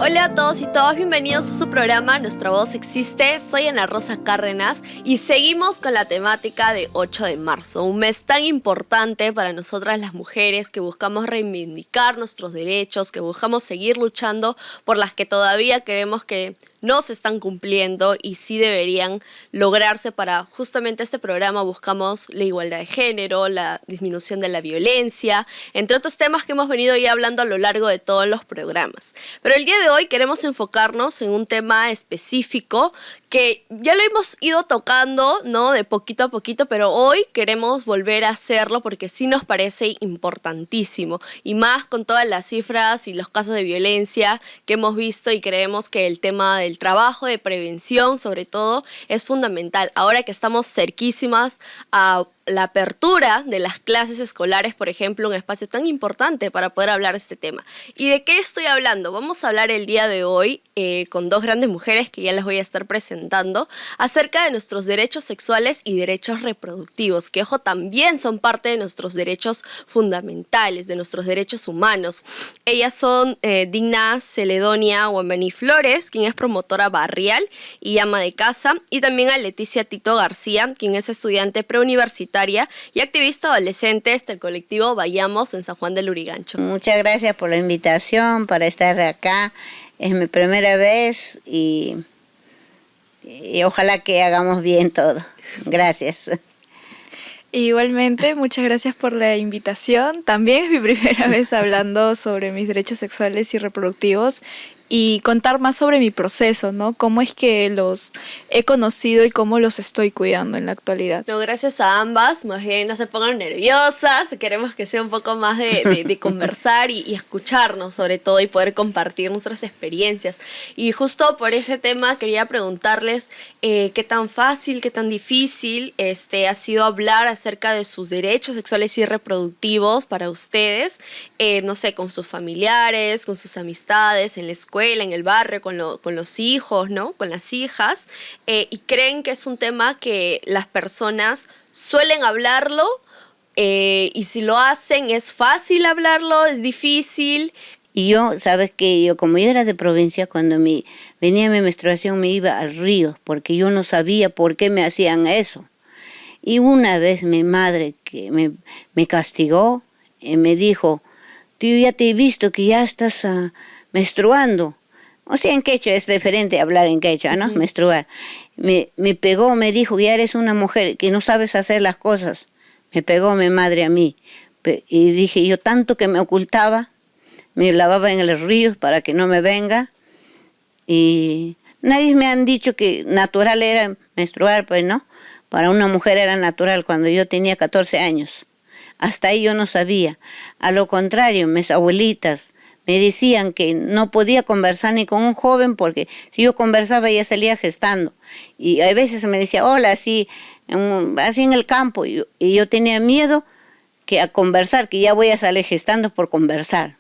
Hola a todos y todas, bienvenidos a su programa Nuestra Voz Existe. Soy Ana Rosa Cárdenas y seguimos con la temática de 8 de marzo, un mes tan importante para nosotras las mujeres que buscamos reivindicar nuestros derechos, que buscamos seguir luchando por las que todavía queremos que no se están cumpliendo y sí deberían lograrse. Para justamente este programa buscamos la igualdad de género, la disminución de la violencia, entre otros temas que hemos venido ya hablando a lo largo de todos los programas. Pero el día de hoy queremos enfocarnos en un tema específico que ya lo hemos ido tocando, ¿no?, de poquito a poquito, pero hoy queremos volver a hacerlo porque sí nos parece importantísimo, y más con todas las cifras y los casos de violencia que hemos visto, y creemos que el tema del trabajo de prevención, sobre todo, es fundamental. Ahora que estamos cerquísimas a la apertura de las clases escolares, por ejemplo, un espacio tan importante para poder hablar de este tema. ¿Y de qué estoy hablando? Vamos a hablar el día de hoy con dos grandes mujeres que ya les voy a estar presentando acerca de nuestros derechos sexuales y derechos reproductivos, que, ojo, también son parte de nuestros derechos fundamentales, de nuestros derechos humanos. Ellas son Digna Celedonia Wambeni Flores, quien es promotora barrial y ama de casa, y también a Leticia Tito García, quien es estudiante preuniversitaria y activista adolescente del colectivo Vayamos en San Juan del Lurigancho. Muchas gracias por la invitación para estar acá. Es mi primera vez y ojalá que hagamos bien todo. Gracias. Igualmente, muchas gracias por la invitación. También es mi primera vez hablando sobre mis derechos sexuales y reproductivos y contar más sobre mi proceso, ¿no? Cómo es que los he conocido y cómo los estoy cuidando en la actualidad. No, gracias a ambas, más bien no se pongan nerviosas, queremos que sea un poco más de conversar y escucharnos sobre todo, y poder compartir nuestras experiencias. Y justo por ese tema quería preguntarles qué tan fácil, qué tan difícil ha sido hablar acerca de sus derechos sexuales y reproductivos para ustedes, no sé, con sus familiares, con sus amistades, en la escuela, en el barrio, con los hijos, ¿no?, con las hijas, y creen que es un tema que las personas suelen hablarlo, y si lo hacen, ¿es fácil hablarlo? ¿Es difícil? Y yo, sabes que yo, como yo era de provincia, cuando venía mi menstruación me iba al río, porque yo no sabía por qué me hacían eso. Y una vez mi madre que me castigó y me dijo: tío, ya te he visto que ya estás menstruando. O sea, en quechua es diferente hablar en quechua, ¿no? Menstruar. Me pegó, me dijo: ya eres una mujer que no sabes hacer las cosas. Me pegó mi madre a mí. Y dije, yo tanto que me ocultaba, me lavaba en los ríos para que no me venga. Y nadie me han dicho que natural era menstruar, pues no. Para una mujer era natural cuando yo tenía 14 años. Hasta ahí yo no sabía. A lo contrario, mis abuelitas me decían que no podía conversar ni con un joven porque si yo conversaba ella salía gestando. Y a veces me decía, hola, así en el campo. Y yo tenía miedo que a conversar, que ya voy a salir gestando por conversar.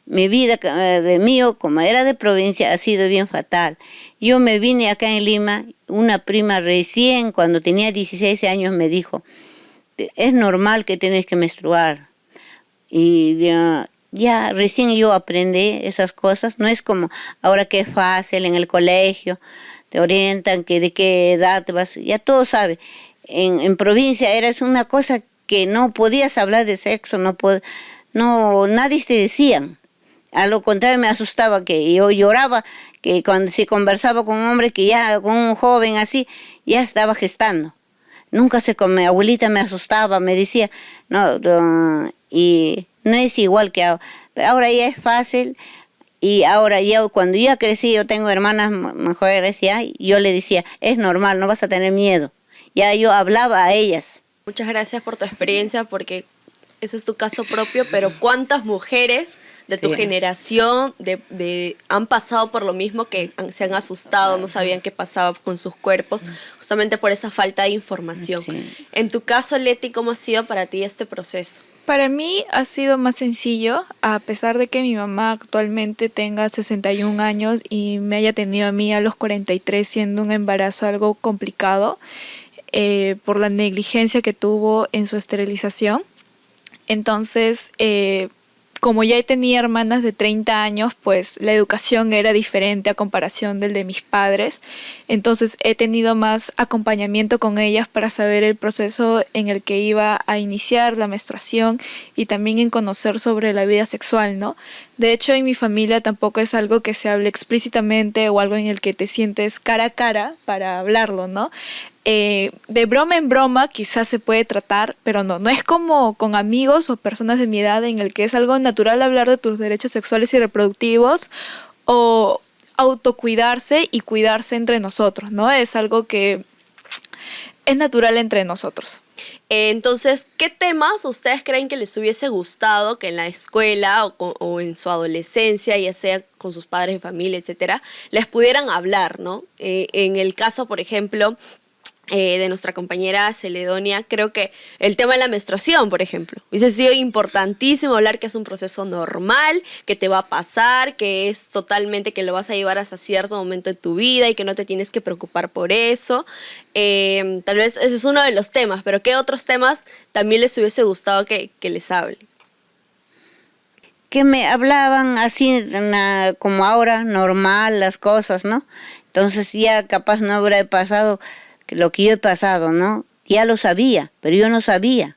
Mi vida de mío, como era de provincia, ha sido bien fatal. Yo me vine acá en Lima, una prima recién, cuando tenía 16 años, me dijo: es normal que tienes que menstruar. Y ya recién yo aprendí esas cosas. No es como ahora que es fácil en el colegio, te orientan que de qué edad te vas, ya todo sabe. En provincia era una cosa que no podías hablar de sexo, nadie te decían. A lo contrario, me asustaba, que yo lloraba, que cuando se conversaba con un hombre, que ya con un joven así, ya estaba gestando. Nunca mi abuelita me asustaba, me decía, no, y no es igual que ahora. Pero ahora ya es fácil, y ahora ya cuando yo crecí, yo tengo hermanas mejores ya, yo le decía, es normal, no vas a tener miedo. Ya yo hablaba a ellas. Muchas gracias por tu experiencia, porque eso es tu caso propio, pero ¿cuántas mujeres de tu generación han pasado por lo mismo, que se han asustado, no sabían qué pasaba con sus cuerpos, justamente por esa falta de información? Sí. En tu caso, Leti, ¿cómo ha sido para ti este proceso? Para mí ha sido más sencillo, a pesar de que mi mamá actualmente tenga 61 años y me haya tenido a mí a los 43, siendo un embarazo algo complicado por la negligencia que tuvo en su esterilización. Entonces, como ya tenía hermanas de 30 años, pues la educación era diferente a comparación del de mis padres. Entonces he tenido más acompañamiento con ellas para saber el proceso en el que iba a iniciar la menstruación y también en conocer sobre la vida sexual, ¿no? De hecho, en mi familia tampoco es algo que se hable explícitamente o algo en el que te sientes cara a cara para hablarlo, ¿no? De broma en broma quizás se puede tratar, pero no es como con amigos o personas de mi edad en el que es algo natural hablar de tus derechos sexuales y reproductivos o autocuidarse y cuidarse entre nosotros, ¿no? Es algo que es natural entre nosotros. Entonces, ¿qué temas ustedes creen que les hubiese gustado que en la escuela o en su adolescencia, ya sea con sus padres de familia, etcétera, les pudieran hablar, ¿no? En el caso, por ejemplo, de nuestra compañera Celedonia, creo que el tema de la menstruación, por ejemplo, hubiese sido importantísimo hablar que es un proceso normal, que te va a pasar, que es totalmente que lo vas a llevar hasta cierto momento de tu vida y que no te tienes que preocupar por eso. Tal vez ese es uno de los temas, pero ¿qué otros temas también les hubiese gustado que les hable? Que me hablaban así como ahora, normal las cosas, ¿no? Entonces ya capaz no habrá pasado lo que yo he pasado, ¿no? Ya lo sabía, pero yo no sabía,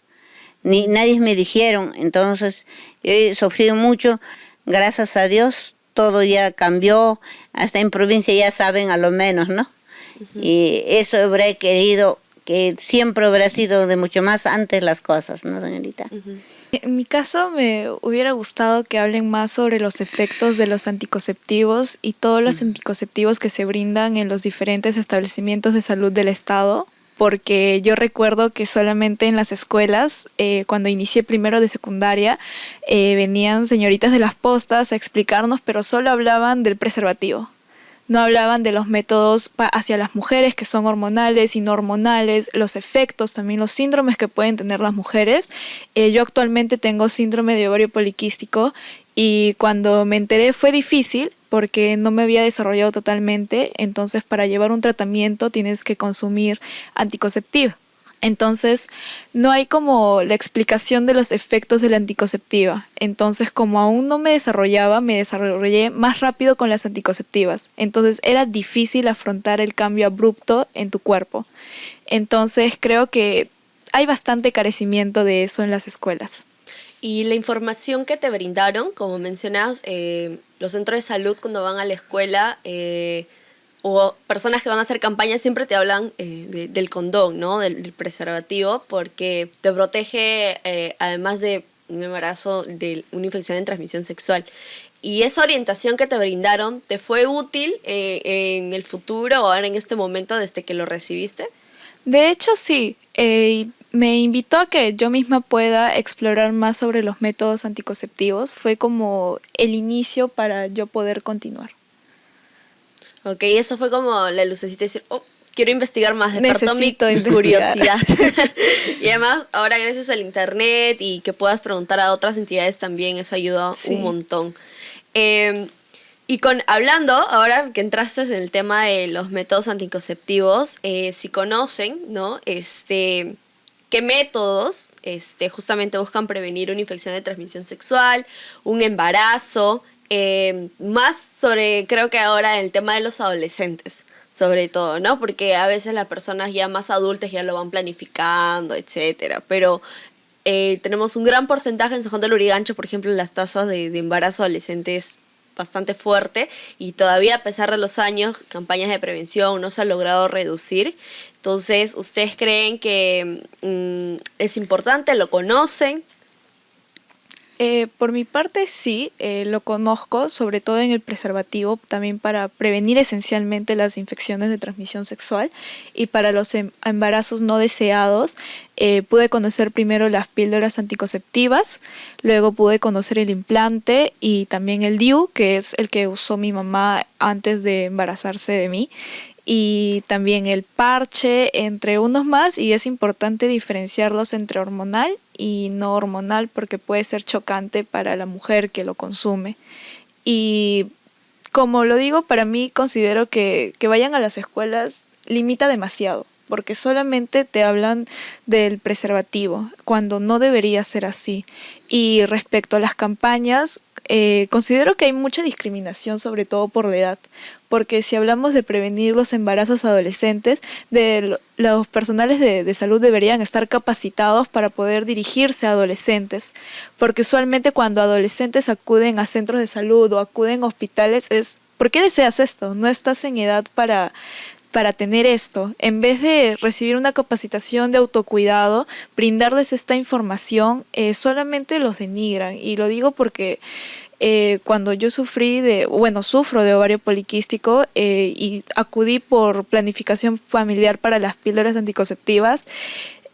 ni nadie me dijeron. Entonces yo he sufrido mucho, gracias a Dios todo ya cambió, hasta en provincia ya saben a lo menos, ¿no? Y eso habré querido, que siempre habrá sido de mucho más antes las cosas, ¿no, señorita? En mi caso me hubiera gustado que hablen más sobre los efectos de los anticonceptivos y todos los anticonceptivos que se brindan en los diferentes establecimientos de salud del Estado, porque yo recuerdo que solamente en las escuelas, cuando inicié primero de secundaria, venían señoritas de las postas a explicarnos, pero solo hablaban del preservativo. No hablaban de los métodos hacia las mujeres que son hormonales y no hormonales, los efectos, también los síndromes que pueden tener las mujeres. Yo actualmente tengo síndrome de ovario poliquístico y cuando me enteré fue difícil porque no me había desarrollado totalmente. Entonces, para llevar un tratamiento tienes que consumir anticonceptivo. Entonces, no hay como la explicación de los efectos de la anticonceptiva. Entonces, como aún no me desarrollé más rápido con las anticonceptivas. Entonces, era difícil afrontar el cambio abrupto en tu cuerpo. Entonces, creo que hay bastante carecimiento de eso en las escuelas. Y la información que te brindaron, como mencionas, los centros de salud cuando van a la escuela o personas que van a hacer campañas siempre te hablan del condón, ¿no? Del preservativo, porque te protege, además de un embarazo, de una infección de transmisión sexual. ¿Y esa orientación que te brindaron te fue útil en el futuro o ahora en este momento desde que lo recibiste? De hecho, sí. Me invitó a que yo misma pueda explorar más sobre los métodos anticonceptivos. Fue como el inicio para yo poder continuar. Ok, eso fue como la lucecita de decir, oh, quiero investigar más, despertó mi Necesito curiosidad. Y además, ahora gracias al internet y que puedas preguntar a otras entidades también, eso ayuda un montón. Y hablando, ahora que entraste en el tema de los métodos anticonceptivos, si conocen, ¿no? ¿Qué métodos justamente buscan prevenir una infección de transmisión sexual, un embarazo? Más sobre, creo que ahora el tema de los adolescentes, sobre todo, ¿no? Porque a veces las personas ya más adultas ya lo van planificando, etcétera. Pero tenemos un gran porcentaje en San Juan del Lurigancho, por ejemplo, las tasas de embarazo adolescente es bastante fuerte y todavía a pesar de los años, campañas de prevención no se ha logrado reducir. Entonces, ¿ustedes creen que es importante? ¿Lo conocen? Por mi parte sí, lo conozco, sobre todo en el preservativo, también para prevenir esencialmente las infecciones de transmisión sexual y para los embarazos no deseados. Pude conocer primero las píldoras anticonceptivas, luego pude conocer el implante y también el DIU, que es el que usó mi mamá antes de embarazarse de mí, y también el parche, entre unos más, y es importante diferenciarlos entre hormonal y no hormonal porque puede ser chocante para la mujer que lo consume. Y como lo digo, para mí considero que vayan a las escuelas limita demasiado. porque solamente te hablan del preservativo, cuando no debería ser así. Y respecto a las campañas, considero que hay mucha discriminación, sobre todo por la edad, porque si hablamos de prevenir los embarazos adolescentes, los personales de salud deberían estar capacitados para poder dirigirse a adolescentes, porque usualmente cuando adolescentes acuden a centros de salud o acuden a hospitales es: ¿por qué deseas esto? No estás en edad para tener esto. En vez de recibir una capacitación de autocuidado, brindarles esta información, solamente los denigran. Y lo digo porque cuando yo sufro de ovario poliquístico y acudí por planificación familiar para las píldoras anticonceptivas,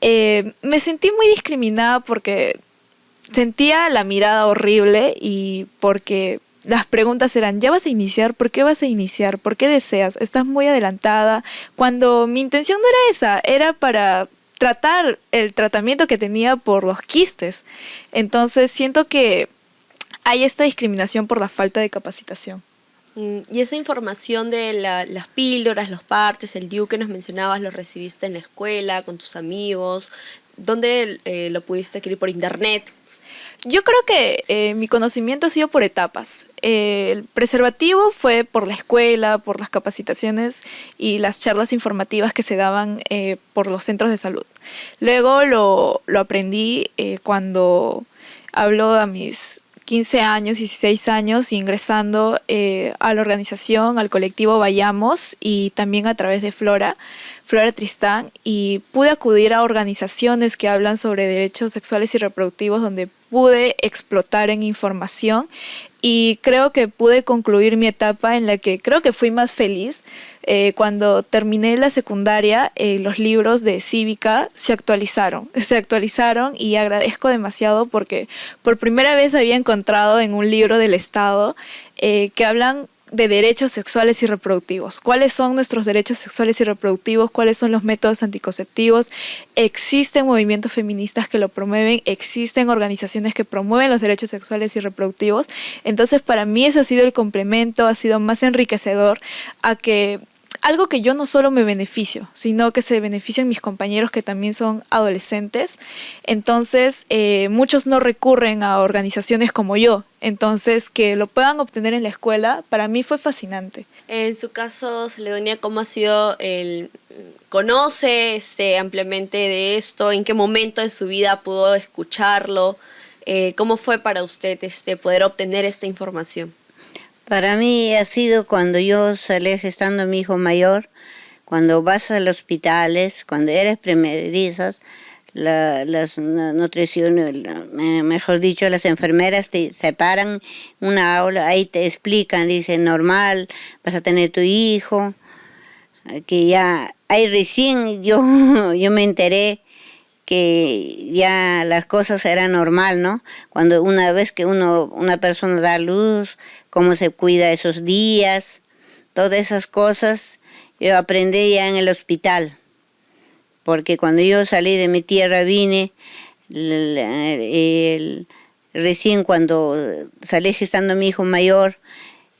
me sentí muy discriminada porque sentía la mirada horrible y porque las preguntas eran: ¿ya vas a iniciar? ¿Por qué vas a iniciar? ¿Por qué deseas? Estás muy adelantada. Cuando mi intención no era esa, era para tratar el tratamiento que tenía por los quistes. Entonces siento que hay esta discriminación por la falta de capacitación. Y esa información de las píldoras, los parches, el DIU que nos mencionabas, ¿lo recibiste en la escuela, con tus amigos? ¿Dónde lo pudiste adquirir? ¿Por internet? Yo creo que mi conocimiento ha sido por etapas. El preservativo fue por la escuela, por las capacitaciones y las charlas informativas que se daban por los centros de salud. Luego lo aprendí cuando hablo a mis 15 años, 16 años, ingresando a la organización, al colectivo Vayamos, y también a través de Flora Tristán, y pude acudir a organizaciones que hablan sobre derechos sexuales y reproductivos, donde pude explotar en información, y creo que pude concluir mi etapa en la que creo que fui más feliz. Cuando terminé la secundaria, los libros de cívica se actualizaron y agradezco demasiado porque por primera vez había encontrado en un libro del Estado que hablan de derechos sexuales y reproductivos. ¿Cuáles son nuestros derechos sexuales y reproductivos? ¿Cuáles son los métodos anticonceptivos? Existen movimientos feministas que lo promueven, existen organizaciones que promueven los derechos sexuales y reproductivos. Entonces, para mí eso ha sido el complemento, ha sido más enriquecedor a que algo que yo no solo me beneficio, sino que se benefician mis compañeros que también son adolescentes. Entonces, muchos no recurren a organizaciones como yo. Entonces, que lo puedan obtener en la escuela, para mí fue fascinante. En su caso, Celedonia, ¿cómo ha sido conoce ampliamente de esto? ¿En qué momento de su vida pudo escucharlo? ¿Cómo fue para usted poder obtener esta información? Para mí ha sido cuando yo salí gestando a mi hijo mayor, cuando vas a los hospitales, cuando eres primerizas, las nutriciones, mejor dicho, las enfermeras te separan una aula, ahí te explican, dicen: normal, vas a tener tu hijo, que ya, ahí recién yo me enteré que ya las cosas eran normal, ¿no? Cuando una vez que una persona da luz, cómo se cuida esos días, todas esas cosas, yo aprendí ya en el hospital. Porque cuando yo salí de mi tierra vine, recién cuando salí gestando a mi hijo mayor,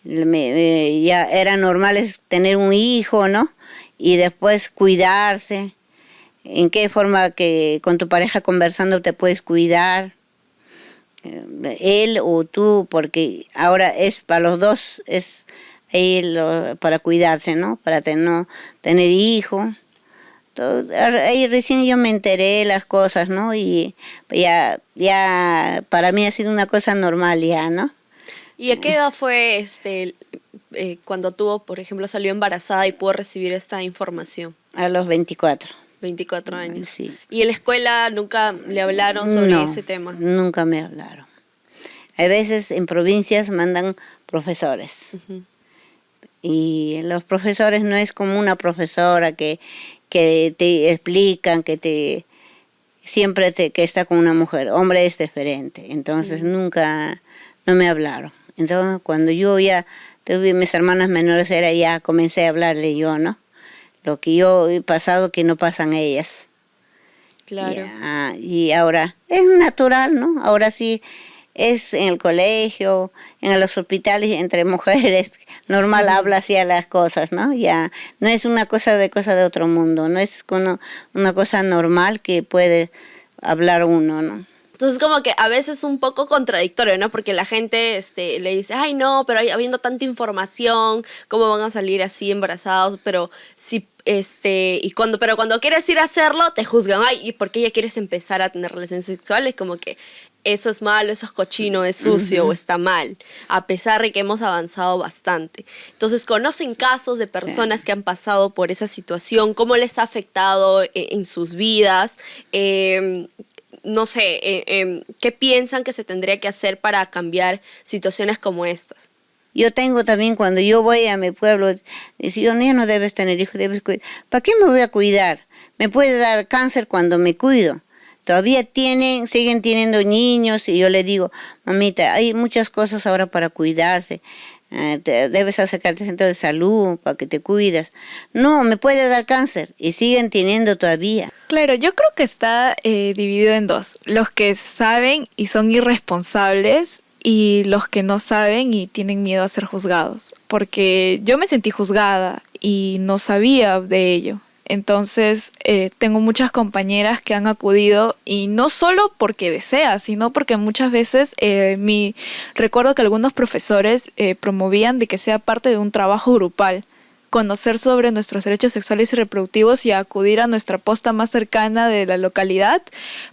ya era normal tener un hijo, ¿no? Y después cuidarse. ¿En qué forma que con tu pareja conversando te puedes cuidar? Él o tú, porque ahora es para los dos, es para cuidarse, ¿no? Para no tener hijo. Ahí recién yo me enteré de las cosas, ¿no? Y ya para mí ha sido una cosa normal ya, ¿no? ¿Y a qué edad fue cuando por ejemplo, salió embarazada y pudo recibir esta información? A los 24. 24 años. Sí. ¿Y en la escuela nunca le hablaron sobre ese tema? Nunca me hablaron. A veces en provincias mandan profesores. Uh-huh. Y los profesores no es como una profesora que te explican, que está con una mujer. Hombre es diferente. Entonces nunca, no me hablaron. Entonces cuando yo ya tuve mis hermanas menores, comencé a hablarle yo, ¿no? Lo que yo he pasado que no pasan ellas. Claro. Y ahora es natural, ¿no? Ahora sí, es en el colegio, en los hospitales, entre mujeres, normal habla así a las cosas, ¿no? Ya no es una cosa de otro mundo, no es una cosa normal que puede hablar uno, ¿no? Entonces como que a veces es un poco contradictorio, ¿no? Porque la gente le dice, ay no, pero habiendo tanta información, ¿cómo van a salir así embarazados? Pero si pero cuando quieres ir a hacerlo, te juzgan, ay, ¿y por qué ya quieres empezar a tener relaciones sexuales? Como que eso es malo, eso es cochino, es sucio o está mal, a pesar de que hemos avanzado bastante. Entonces, ¿conocen casos de personas que han pasado por esa situación? ¿Cómo les ha afectado en sus vidas? No sé, ¿qué piensan que se tendría que hacer para cambiar situaciones como estas? Yo tengo también, cuando yo voy a mi pueblo, dice, yo no debes tener hijos, debes cuidar. ¿Para qué me voy a cuidar? Me puede dar cáncer cuando me cuido. Todavía siguen teniendo niños y yo le digo, mamita, hay muchas cosas ahora para cuidarse. Debes acercarte al centro de salud para que te cuides. No, me puede dar cáncer y siguen teniendo todavía. Claro, yo creo que está dividido en dos. Los que saben y son irresponsables y los que no saben y tienen miedo a ser juzgados. Porque yo me sentí juzgada y no sabía de ello. Entonces, tengo muchas compañeras que han acudido y no solo porque desea, sino porque muchas veces recuerdo que algunos profesores promovían de que sea parte de un trabajo grupal, conocer sobre nuestros derechos sexuales y reproductivos y acudir a nuestra posta más cercana de la localidad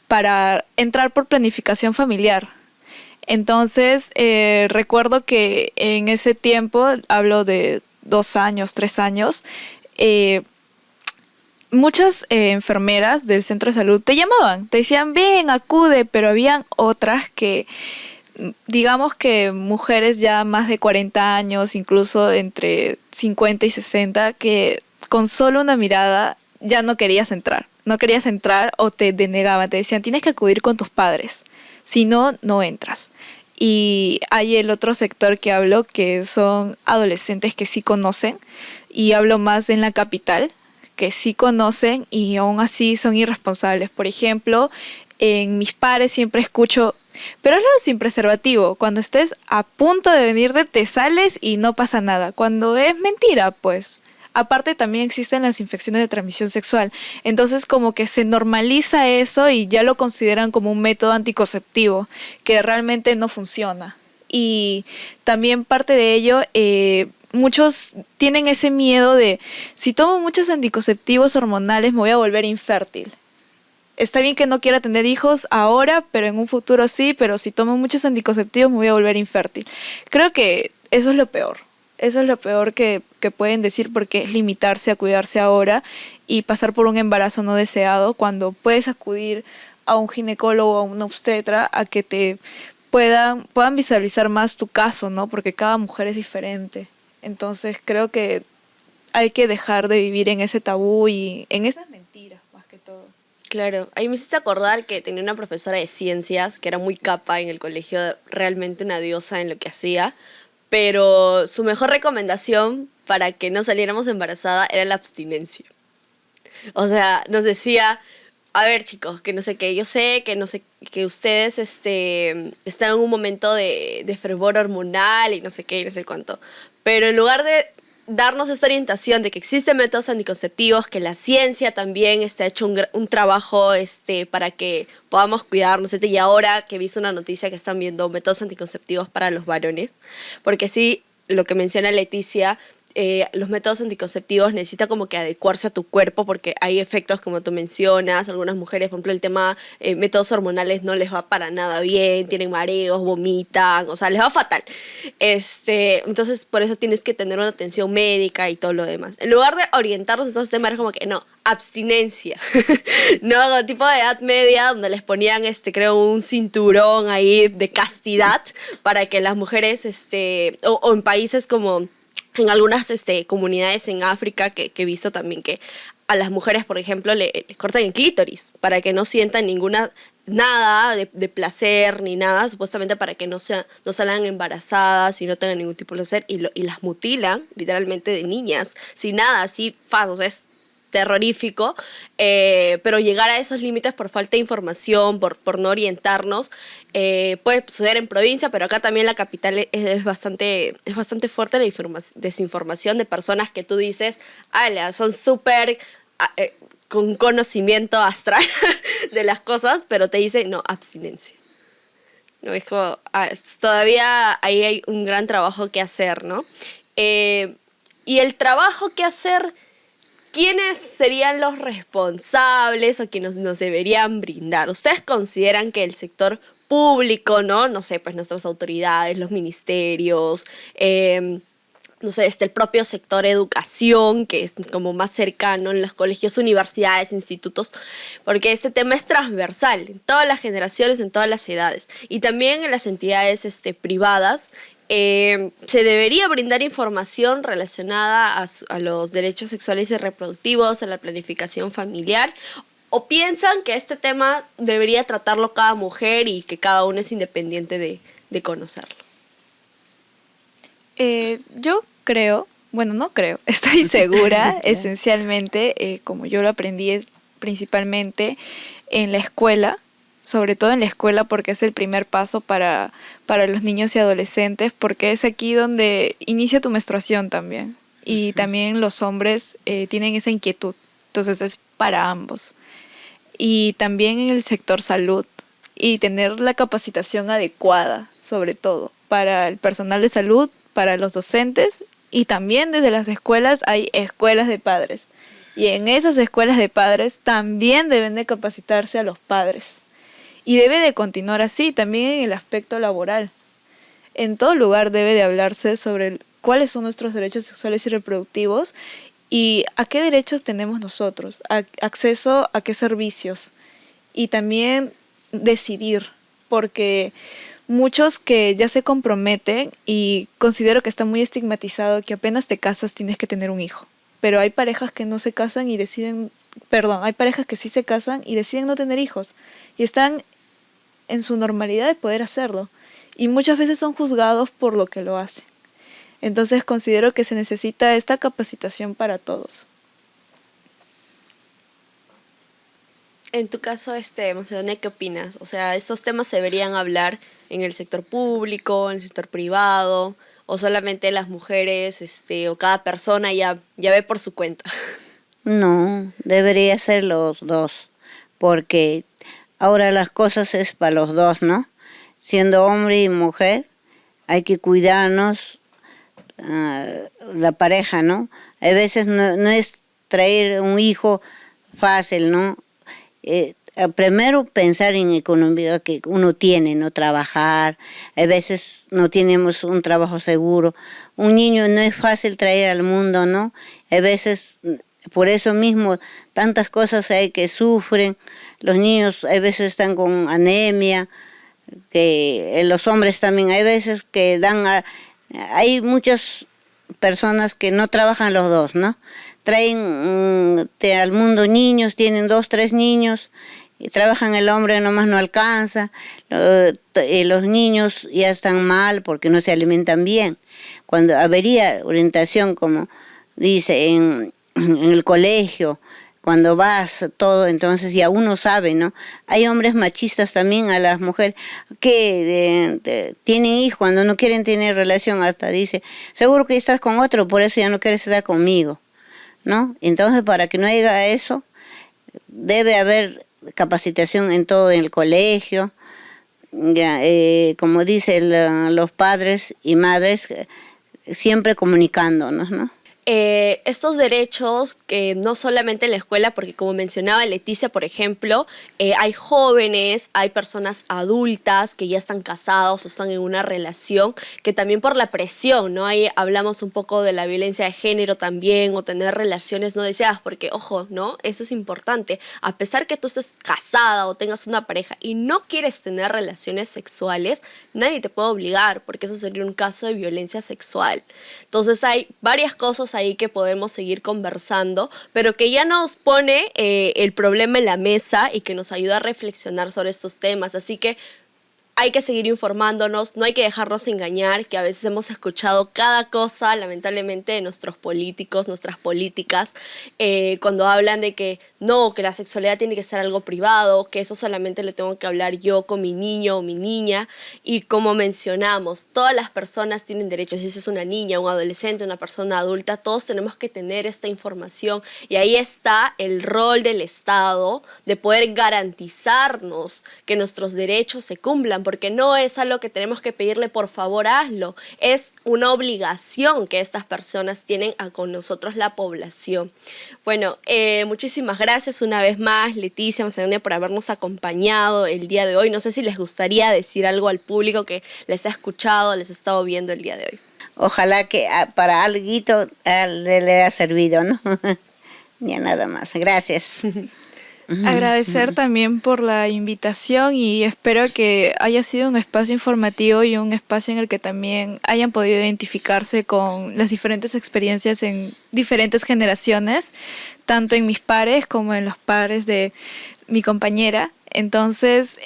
para entrar por planificación familiar. Entonces, recuerdo que en ese tiempo, hablo de 2 años, 3 años, muchas enfermeras del centro de salud te llamaban, te decían, ven, acude, pero habían otras que, digamos que mujeres ya más de 40 años, incluso entre 50 y 60, que con solo una mirada ya no querías entrar o te denegaban, te decían, tienes que acudir con tus padres, si no, no entras. Y hay el otro sector que hablo, que son adolescentes que sí conocen, y hablo más en la capital, que sí conocen y aún así son irresponsables. Por ejemplo, en mis pares siempre escucho, pero hazlo sin preservativo. Cuando estés a punto de venirte, te sales y no pasa nada. Cuando es mentira, pues. Aparte también existen las infecciones de transmisión sexual. Entonces como que se normaliza eso y ya lo consideran como un método anticonceptivo que realmente no funciona. Y también parte de ello, muchos tienen ese miedo de, si tomo muchos anticonceptivos hormonales me voy a volver infértil. Está bien que no quiera tener hijos ahora, pero en un futuro sí, pero si tomo muchos anticonceptivos me voy a volver infértil. Creo que eso es lo peor. Eso es lo peor que pueden decir, porque es limitarse a cuidarse ahora y pasar por un embarazo no deseado, cuando puedes acudir a un ginecólogo o a un obstetra a que te puedan visualizar más tu caso, ¿no? Porque cada mujer es diferente. Entonces creo que hay que dejar de vivir en ese tabú y en esas mentiras más que todo. Claro, ahí me hiciste acordar que tenía una profesora de ciencias que era muy capa en el colegio, realmente una diosa en lo que hacía, pero su mejor recomendación para que no saliéramos embarazada era la abstinencia. O sea, nos decía, a ver chicos, que no sé qué, yo sé que no sé que ustedes están en un momento de fervor hormonal y no sé qué y no sé cuánto, pero en lugar de darnos esta orientación de que existen métodos anticonceptivos, que la ciencia también ha hecho un trabajo para que podamos cuidarnos, y ahora que he visto una noticia que están viendo métodos anticonceptivos para los varones, porque sí, lo que menciona Leticia, los métodos anticonceptivos necesitan como que adecuarse a tu cuerpo, porque hay efectos como tú mencionas. Algunas mujeres, por ejemplo, el tema métodos hormonales no les va para nada bien, tienen mareos, vomitan, o sea, les va fatal. Entonces, por eso tienes que tener una atención médica y todo lo demás. En lugar de orientarnos en estos temas, es como que no, abstinencia. No, tipo de edad media, donde les ponían, creo, un cinturón ahí de castidad para que las mujeres, o en países como en algunas comunidades en África que he visto también, que a las mujeres, por ejemplo, le cortan el clítoris para que no sientan nada de placer ni nada, supuestamente para que no salgan embarazadas y no tengan ningún tipo de placer, y las mutilan literalmente de niñas sin nada, así, o sea, es terrorífico, pero llegar a esos límites por falta de información, por no orientarnos, puede suceder en provincia, pero acá también la capital es bastante fuerte la desinformación de personas que tú dices, ala, son súper con conocimiento astral de las cosas, pero te dicen, no, abstinencia. No, es como, todavía ahí hay un gran trabajo que hacer, ¿no? Y el trabajo que hacer, ¿quiénes serían los responsables o quienes nos deberían brindar? ¿Ustedes consideran que el sector público, no sé, pues nuestras autoridades, los ministerios, no sé, el propio sector educación, que es como más cercano en los colegios, universidades, institutos, porque este tema es transversal en todas las generaciones, en todas las edades, y también en las entidades privadas, se debería brindar información relacionada a los derechos sexuales y reproductivos, a la planificación familiar, o piensan que este tema debería tratarlo cada mujer y que cada uno es independiente de conocerlo. Yo creo, bueno, no creo, estoy segura, esencialmente, como yo lo aprendí es principalmente en la escuela, sobre todo en la escuela porque es el primer paso para los niños y adolescentes, porque es aquí donde inicia tu menstruación también, y también los hombres tienen esa inquietud, entonces es para ambos. Y también en el sector salud, y tener la capacitación adecuada, sobre todo, para el personal de salud, para los docentes, y también desde las escuelas hay escuelas de padres. Y en esas escuelas de padres también deben de capacitarse a los padres. Y debe de continuar así, también en el aspecto laboral. En todo lugar debe de hablarse sobre cuáles son nuestros derechos sexuales y reproductivos y a qué derechos tenemos nosotros, acceso a qué servicios. Y también decidir, porque muchos que ya se comprometen, y considero que está muy estigmatizado que apenas te casas tienes que tener un hijo, pero hay parejas que no se casan y hay parejas que sí se casan y deciden no tener hijos y están en su normalidad de poder hacerlo, y muchas veces son juzgados por lo que lo hacen. Entonces considero que se necesita esta capacitación para todos. En tu caso, Macedonia, ¿qué opinas? O sea, ¿estos temas se deberían hablar en el sector público, en el sector privado, o solamente las mujeres, o cada persona ya ve por su cuenta? No, debería ser los dos, porque ahora las cosas es para los dos, ¿no? Siendo hombre y mujer, hay que cuidarnos, la pareja, ¿no? A veces no es traer un hijo fácil, ¿no? Primero pensar en economía que uno tiene, no trabajar, a veces no tenemos un trabajo seguro, un niño no es fácil traer al mundo, ¿no? A veces por eso mismo tantas cosas hay que sufren, los niños a veces están con anemia, que los hombres también hay veces que hay muchas personas que no trabajan los dos, ¿no? Traen al mundo niños, tienen 2, 3 niños, y trabajan, el hombre nomás no alcanza, los niños ya están mal porque no se alimentan bien. Cuando habría orientación, como dice, en el colegio, cuando vas todo, entonces ya uno sabe, ¿no? Hay hombres machistas también a las mujeres que tienen hijos, cuando no quieren tener relación, hasta dice, seguro que estás con otro, por eso ya no quieres estar conmigo, ¿no? Entonces, para que no haya eso, debe haber capacitación en todo, en el colegio, ya, como dicen los padres y madres, siempre comunicándonos, ¿no? Estos derechos, que no solamente en la escuela, porque como mencionaba Leticia, por ejemplo, hay jóvenes, hay personas adultas que ya están casados o están en una relación, que también por la presión, ¿no? Ahí hablamos un poco de la violencia de género también, o tener relaciones no deseadas, porque, ojo, ¿no? Eso es importante. A pesar que tú estés casada o tengas una pareja y no quieres tener relaciones sexuales, nadie te puede obligar, porque eso sería un caso de violencia sexual. Entonces hay varias cosas ahí que podemos seguir conversando, pero que ya nos pone el problema en la mesa y que nos ayuda a reflexionar sobre estos temas. Así que hay que seguir informándonos, no hay que dejarnos engañar, que a veces hemos escuchado cada cosa, lamentablemente, de nuestros políticos, nuestras políticas, cuando hablan de que no, que la sexualidad tiene que ser algo privado, que eso solamente le tengo que hablar yo con mi niño o mi niña. Y como mencionamos, todas las personas tienen derechos, si es una niña, un adolescente, una persona adulta, todos tenemos que tener esta información. Y ahí está el rol del Estado de poder garantizarnos que nuestros derechos se cumplan, porque no es algo que tenemos que pedirle por favor hazlo, es una obligación que estas personas tienen con nosotros, la población. Bueno, muchísimas gracias una vez más, Leticia, Macedonia, por habernos acompañado el día de hoy. No sé si les gustaría decir algo al público que les ha escuchado, les ha estado viendo el día de hoy. Ojalá que para alguito le haya servido, ¿no? Ya nada más. Gracias. Agradecer también por la invitación y espero que haya sido un espacio informativo y un espacio en el que también hayan podido identificarse con las diferentes experiencias en diferentes generaciones, tanto en mis pares como en los pares de mi compañera. Entonces,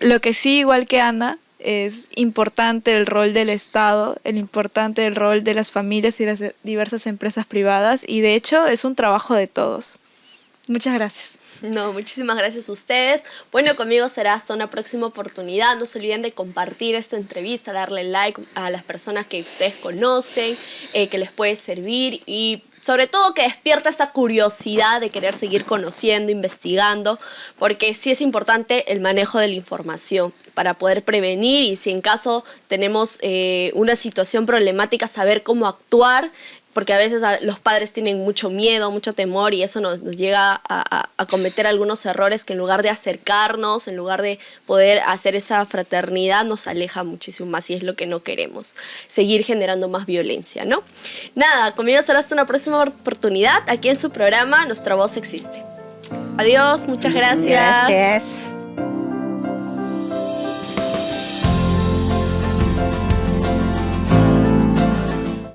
lo que sí, igual que Ana, es importante el rol del Estado, importante el rol de las familias y las diversas empresas privadas, y de hecho es un trabajo de todos. Muchas gracias. No, muchísimas gracias a ustedes. Bueno, conmigo será hasta una próxima oportunidad. No se olviden de compartir esta entrevista, darle like a las personas que ustedes conocen, que les puede servir, y sobre todo que despierta esa curiosidad de querer seguir conociendo, investigando, porque sí es importante el manejo de la información para poder prevenir, y si en caso tenemos una situación problemática, saber cómo actuar, porque a veces los padres tienen mucho miedo, mucho temor, y eso nos llega a cometer algunos errores que en lugar de acercarnos, en lugar de poder hacer esa fraternidad, nos aleja muchísimo más, y es lo que no queremos, seguir generando más violencia, ¿no? Nada, conmigo será hasta una próxima oportunidad aquí en su programa Nuestra Voz Existe. Adiós, muchas gracias. Gracias.